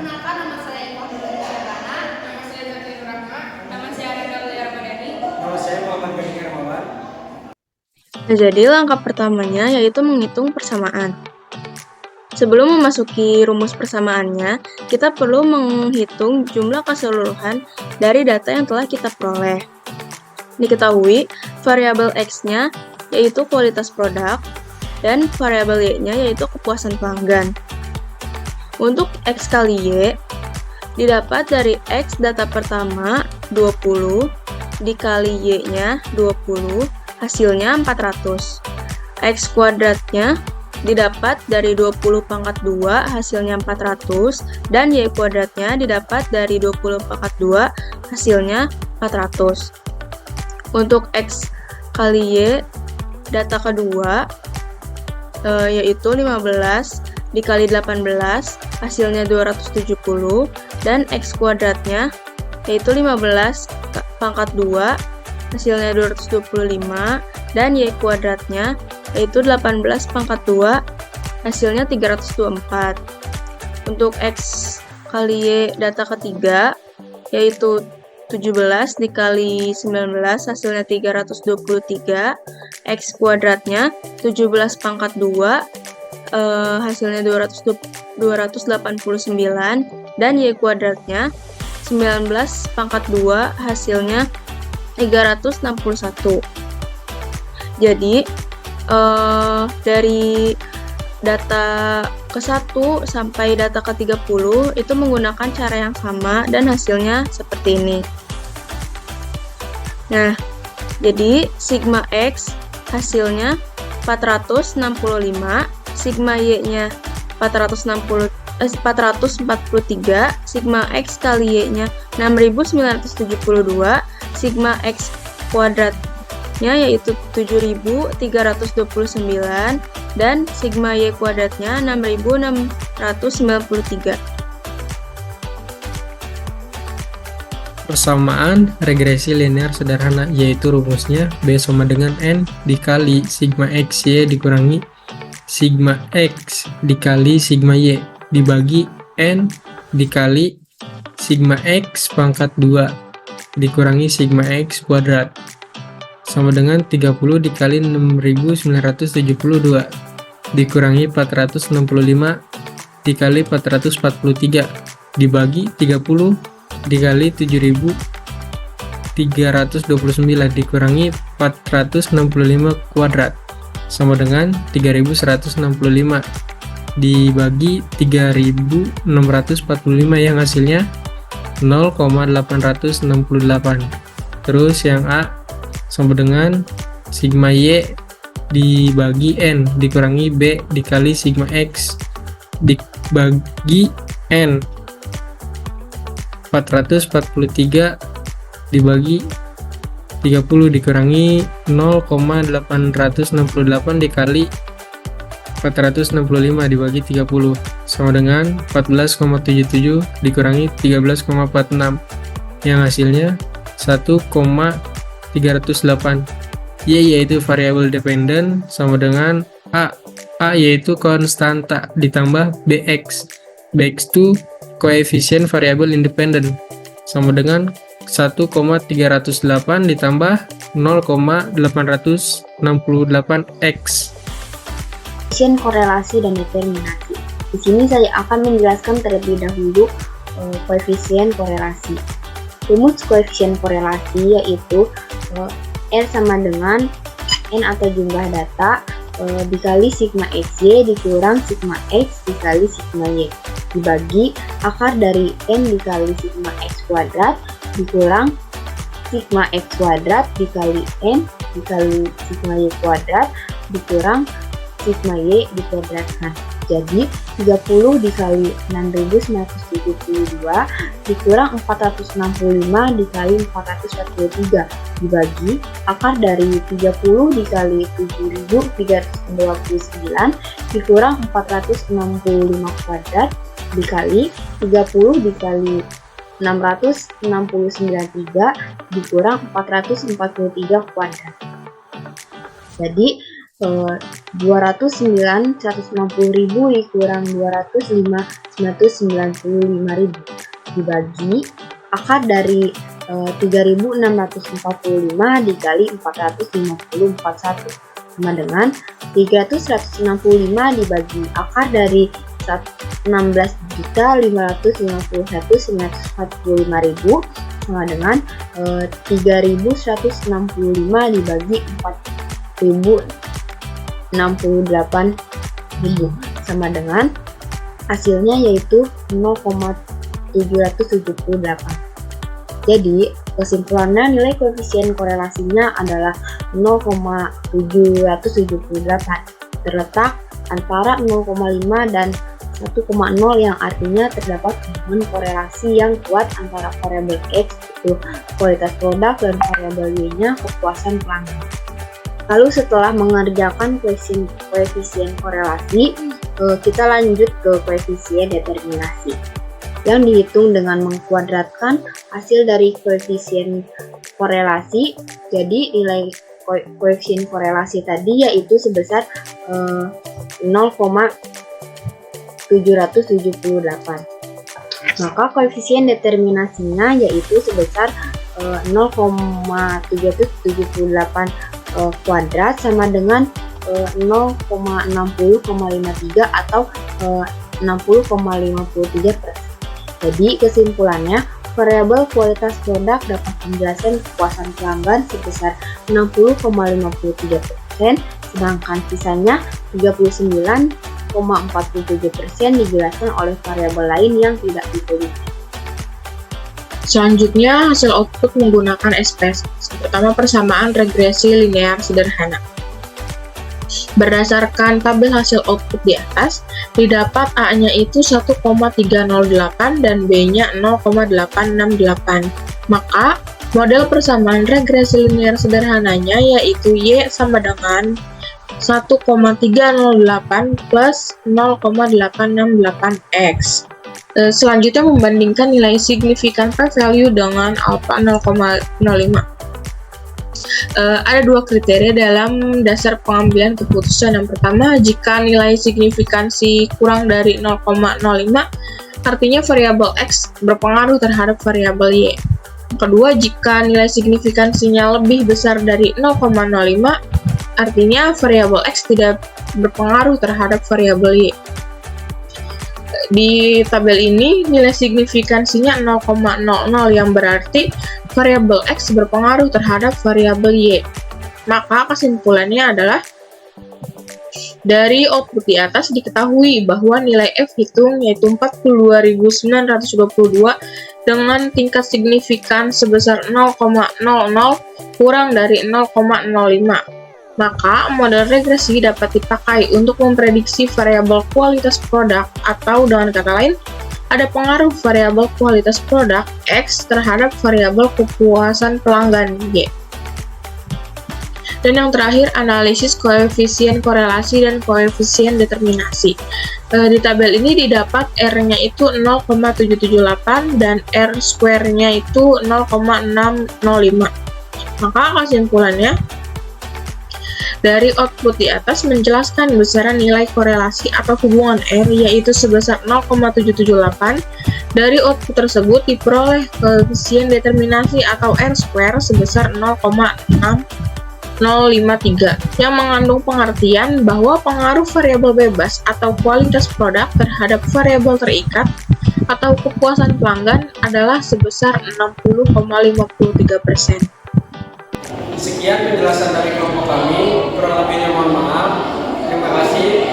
Perkenalkan, nama saya Iqbal Nurul Syabana. Nama saya Zaki Rahma. Nama saya Renda Lia Ramadhani. Nama saya Muhammad Gani Hermawan. Nah, jadi langkah pertamanya yaitu menghitung persamaan. Sebelum memasuki rumus persamaannya, kita perlu menghitung jumlah keseluruhan dari data yang telah kita peroleh. Diketahui, variabel X-nya yaitu kualitas produk, dan variabel Y-nya yaitu kepuasan pelanggan. Untuk X kali Y, didapat dari X data pertama 20, dikali Y-nya 20, hasilnya 400. X kuadratnya didapat dari 20 pangkat 2, hasilnya 400, dan Y kuadratnya didapat dari 20 pangkat 2, hasilnya 400. Untuk X kali Y, data kedua, yaitu 15 dikali 18, hasilnya 270, dan X kuadratnya, yaitu 15 pangkat 2, hasilnya 225, dan Y kuadratnya, yaitu 18 pangkat 2, hasilnya 324. Untuk X kali Y data ketiga, yaitu 17 dikali 19, hasilnya 323, X kuadratnya 17 pangkat 2, hasilnya 289, dan Y kuadratnya 19 pangkat 2, hasilnya 361. Jadi, dari data ke-1 sampai data ke-30 itu menggunakan cara yang sama dan hasilnya seperti ini. Nah, jadi sigma X hasilnya 465, sigma Y-nya 443, sigma X kali Y-nya 6972, sigma X kuadratnya yaitu 7329, dan sigma Y kuadratnya 6693. Persamaan regresi linear sederhana, yaitu rumusnya B sama dengan N dikali sigma XY dikurangi sigma X dikali sigma Y dibagi N dikali sigma X pangkat 2 dikurangi sigma X kuadrat sama dengan 30 dikali 6972 dikurangi 465 dikali 443 dibagi 30 dikali 7329 dikurangi 465 kuadrat sama dengan 3165 dibagi 3645 yang hasilnya 0,868. Terus yang A sama dengan sigma Y dibagi N dikurangi B dikali sigma X dibagi N, 443 dibagi 30 dikurangi 0,868 dikali 465 dibagi 30 sama dengan 14,77 dikurangi 13,46 yang hasilnya 1,308. Y yaitu variabel dependen sama dengan A yaitu konstanta ditambah BX itu koefisien variabel independen sama dengan 1,308 ditambah 0,868x. Koefisien korelasi dan determinasi. Di sini saya akan menjelaskan terlebih dahulu koefisien korelasi. Rumus koefisien korelasi yaitu R sama dengan N atau jumlah data dikali sigma XY dikurang sigma X dikali sigma Y dibagi akar dari N dikali sigma X kuadrat dikurang sigma X kuadrat dikali N dikali sigma Y kuadrat dikurang sigma Y dikuadratkan. Jadi 30 dikali 6972 dikurang 465 dikali 443 dibagi akar dari 30 dikali 7329 dikurang 465 kuadrat dikali 30 dikali 669,3 dikurang 443 kuadrat. Jadi 209 160.000 dikurang 205 995.000 dibagi akar dari 3.645 dikali 450 sama dengan 365 dibagi akar dari 16.551.945.000 sama dengan 3.165 dibagi 4.068.000 sama dengan hasilnya yaitu 0,778. Jadi, kesimpulannya nilai koefisien korelasinya adalah 0,778, terletak antara 0,5 dan 1,0 yang artinya terdapat hubungan korelasi yang kuat antara variabel X itu kualitas produk dan variabel Y-nya kepuasan pelanggan. Lalu setelah mengerjakan koefisien korelasi, kita lanjut ke koefisien determinasi yang dihitung dengan mengkuadratkan hasil dari koefisien korelasi. Jadi nilai koefisien korelasi tadi yaitu sebesar 0,778. Maka koefisien determinasinya yaitu sebesar 0,778 kuadrat sama dengan 0,60,53 atau 60,53%. Jadi kesimpulannya, variabel kualitas produk dapat menjelaskan kepuasan pelanggan sebesar 60,53%, sedangkan sisanya 39,47% dijelaskan oleh variabel lain yang tidak ditulis. Selanjutnya, hasil output menggunakan SPSS, pertama persamaan regresi linear sederhana. Berdasarkan tabel hasil output di atas, didapat A-nya itu 1,308 dan B-nya 0,868. Maka, model persamaan regresi linear sederhananya yaitu Y sama dengan 1,308 plus 0,868X. Selanjutnya membandingkan nilai signifikan p-value dengan alpha 0,05. Ada dua kriteria dalam dasar pengambilan keputusan. Yang pertama, jika nilai signifikansi kurang dari 0,05, artinya variabel X berpengaruh terhadap variabel Y. Kedua, jika nilai signifikansinya lebih besar dari 0,05, artinya variabel X tidak berpengaruh terhadap variabel Y. Di tabel ini, nilai signifikansinya 0,00 yang berarti variabel X berpengaruh terhadap variabel Y. Maka kesimpulannya adalah dari output di atas diketahui bahwa nilai F hitung yaitu 42.922 dengan tingkat signifikan sebesar 0,00 kurang dari 0,05. Maka, model regresi dapat dipakai untuk memprediksi variabel kualitas produk atau dengan kata lain, ada pengaruh variabel kualitas produk X terhadap variabel kepuasan pelanggan Y. Dan yang terakhir, analisis koefisien korelasi dan koefisien determinasi. Di tabel ini didapat R-nya itu 0,778 dan R square-nya itu 0,605. Maka kesimpulannya, dari output di atas menjelaskan besaran nilai korelasi atau hubungan R yaitu sebesar 0,778. Dari output tersebut diperoleh koefisien determinasi atau R square sebesar 0,6053 yang mengandung pengertian bahwa pengaruh variabel bebas atau kualitas produk terhadap variabel terikat atau kepuasan pelanggan adalah sebesar 60,53%. Sekian penjelasan dari kelompok kami, kurang lebihnya mohon maaf. Terima kasih.